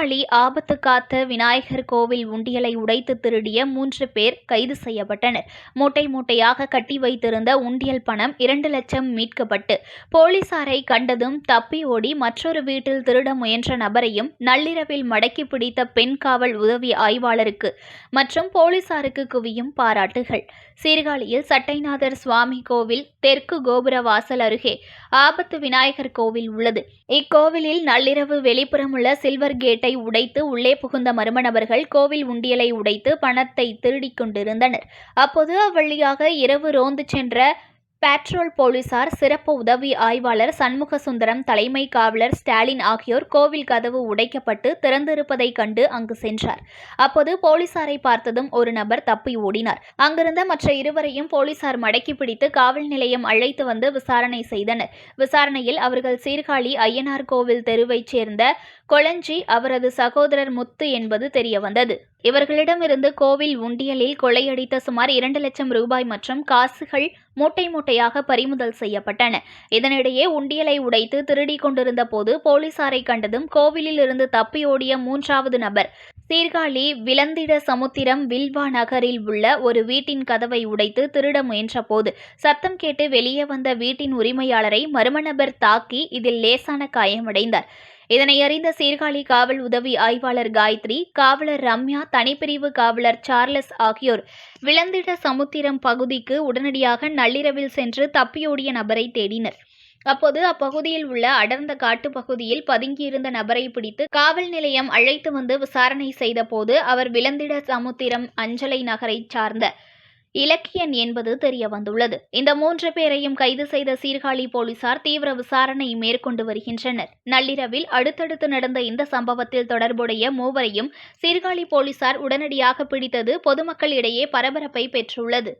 சீர்காழி ஆபத்து காத்த விநாயகர் கோவில் உண்டியலை உடைத்து திருடிய 3 பேர் கைது செய்யப்பட்டனர். மூட்டை மூட்டையாக கட்டி வைத்திருந்த உண்டியல் பணம் 2 லட்சம் மீட்கப்பட்டு போலீசாரை கண்டதும் தப்பி ஓடி மற்றொரு வீட்டில் திருட முயன்ற நபரையும் நள்ளிரவில் மடக்கி பிடித்த பெண் காவல் உதவி ஆய்வாளருக்கு மற்றும் போலீசாருக்கு குவியும் பாராட்டுகள். சீர்காழியில் சட்டைநாதர் சுவாமி கோவில் தெற்கு கோபுர வாசல் அருகே ஆபத்து விநாயகர் கோவில் உள்ளது. இக்கோவிலில் நள்ளிரவு வெளிப்புறமுள்ள சில்வர் கேட்டை உடைத்து உள்ளே புகுந்த மர்ம நபர்கள் கோவில் உண்டியலை உடைத்து பணத்தை திருடிக் கொண்டிருந்தனர். அப்போது அவ்வழியாக இரவு ரோந்து சென்ற பேட்ரோல் போலீசார், சிறப்பு உதவி ஆய்வாளர் சண்முக சுந்தரம், தலைமை காவலர் ஸ்டாலின் ஆகியோர் கோவில் கதவு உடைக்கப்பட்டு திறந்திருப்பதை கண்டு அங்கு சென்றார். அப்போது போலீசாரை பார்த்ததும் ஒரு நபர் தப்பி ஓடினார். அங்கிருந்த மற்ற இருவரையும் போலீசார் மடக்கி பிடித்து காவல் நிலையம் அழைத்து வந்து விசாரணை செய்தனர். விசாரணையில் அவர்கள் சீர்காழி ஐயனார் கோவில் தெருவைச் சேர்ந்த கொளஞ்சி, அவரது சகோதரர் முத்து என்பது தெரியவந்தது. இவர்களிடமிருந்து கோவில் உண்டியலில் கொள்ளையடித்த சுமார் 2 லட்சம் ரூபாய் மற்றும் காசுகள் மூட்டை மூட்டையாக பறிமுதல் செய்யப்பட்டன. இதனிடையே உண்டியலை உடைத்து திருடிக் கொண்டிருந்த போது போலீசாரை கண்டதும் கோவிலில் இருந்து தப்பியோடிய 3வது நபர் சீர்காழி விலந்திட சமுத்திரம் வில்வா நகரில் உள்ள ஒரு வீட்டின் கதவை உடைத்து திருட முயன்றபோது சத்தம் கேட்டு வெளியே வந்த வீட்டின் உரிமையாளரை மர்ம நபர் தாக்கி இதில் லேசான காயமடைந்தார். இதனை அறிந்த சீர்காழி காவல் உதவி ஆய்வாளர் காயத்ரி, காவலர் ரம்யா, தனிப்பிரிவு காவலர் சார்லஸ் ஆகியோர் விலந்திட சமுத்திரம் பகுதிக்கு உடனடியாக நள்ளிரவில் சென்று தப்பியோடிய நபரை தேடினர். அப்போது அப்பகுதியில் உள்ள அடர்ந்த காட்டு பகுதியில் பதுங்கியிருந்த நபரை பிடித்து காவல் நிலையம் அழைத்து வந்து விசாரணை செய்த போது அவர் விலந்திட சமுத்திரம் அஞ்சலை நகரைச் சார்ந்த இலக்கியன் என்பது தெரியவந்துள்ளது. இந்த 3 பேரையும் கைது செய்த சீர்காழி போலீசார் தீவிர விசாரணை மேற்கொண்டு வருகின்றனர். நள்ளிரவில் அடுத்தடுத்து நடந்த இந்த சம்பவத்தில் தொடர்புடைய 3வரையும் சீர்காழி போலீசார் உடனடியாக பிடித்தது பொதுமக்களிடையே பரபரப்பை பெற்றுள்ளது.